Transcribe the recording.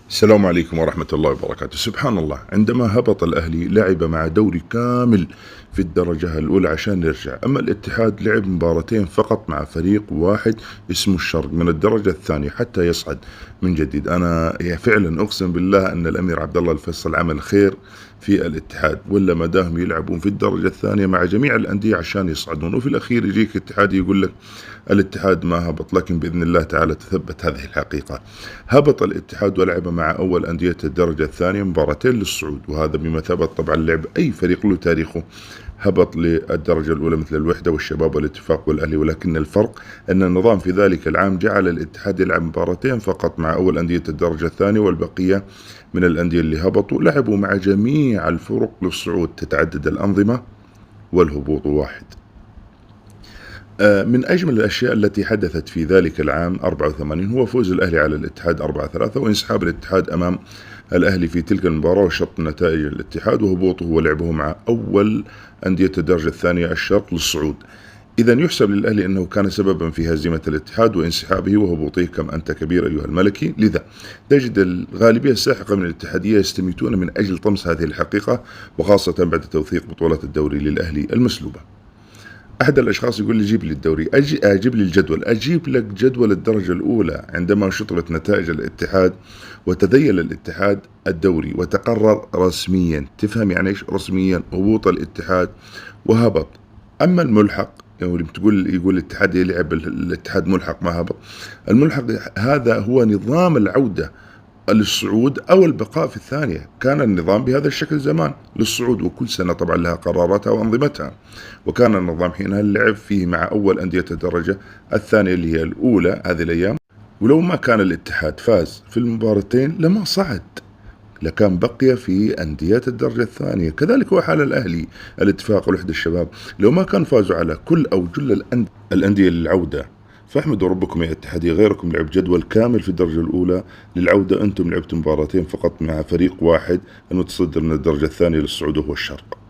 السلام عليكم ورحمة الله وبركاته. سبحان الله، عندما هبط الأهلي لعب مع دوري كامل في الدرجة الأولى عشان يرجع، أما الاتحاد لعب مباراتين فقط مع فريق واحد اسمه الشرق من الدرجة الثانية حتى يصعد من جديد. أنا فعلا أقسم بالله أن الأمير عبد الله الفيصل عمل خير في الاتحاد، ولا ما دام يلعبون في الدرجة الثانية مع جميع الأندية عشان يصعدون، وفي الأخير يجيك اتحاد يقول لك الاتحاد ما هبط، لكن بإذن الله تعالى تثبت هذه الحقيقة. هبط الاتحاد ولعب مع أول أندية الدرجة الثانية مباراتين للصعود، وهذا بمثابة طبعا لعب أي فريق له تاريخه هبط للدرجة الأولى مثل الوحدة والشباب والاتفاق والأهلي، ولكن الفرق أن النظام في ذلك العام جعل الاتحاد يلعب مباراتين فقط مع أول أندية الدرجة الثانية، والبقية من الأندية اللي هبطوا لعبوا مع جميع الفرق للصعود، تتعدد الأنظمة والهبوط واحد. من أجمل الأشياء التي حدثت في ذلك العام 84 هو فوز الأهلي على الاتحاد 4-3، وانسحاب الاتحاد أمام الأهلي في تلك المباراة وشط نتائج الاتحاد وهبوطه ولعبه مع أول أندية الدرجة الثانية الشرق للصعود. إذا يحسب للأهلي أنه كان سببا في هزيمة الاتحاد وانسحابه وهبوطه كم أنت كبير أيها الملكي. لذا تجد الغالبية الساحقة من الاتحادية يستميتون من أجل طمس هذه الحقيقة، وخاصة بعد توثيق بطولة الدوري للأهلي المسلوبة. أحد الأشخاص يقول لي جيب لي الدوري، أجيب لي الجدول، أجيب لك جدول الدرجة الأولى عندما شطبت نتائج الاتحاد وتذيل الاتحاد الدوري وتقرر رسميا، تفهم يعني إيش رسميا؟ هبوط الاتحاد وهبط. أما الملحق يعني يقول الاتحاد يلعب، الاتحاد ملحق ما هبط. الملحق هذا هو نظام العودة للصعود أو البقاء في الثانية، كان النظام بهذا الشكل زمان للصعود، وكل سنة طبعا لها قراراتها وأنظمتها، وكان النظام حينها اللعب فيه مع أول أندية الدرجة الثانية اللي هي الأولى هذه الأيام، ولو ما كان الاتحاد فاز في المباراتين لما صعد، لكان بقي في أندية الدرجة الثانية. كذلك هو حال الأهلي، الاتفاق والوحدة الشباب، لو ما كان فازوا على كل أو جل الأندية للعودة، فاحمدوا ربكم يا اتحادية، غيركم لعب جدول كامل في الدرجة الأولى للعودة، أنتم لعبتم مباراتين فقط مع فريق واحد المتصدر من الدرجة الثانية للصعود وهو الشرق.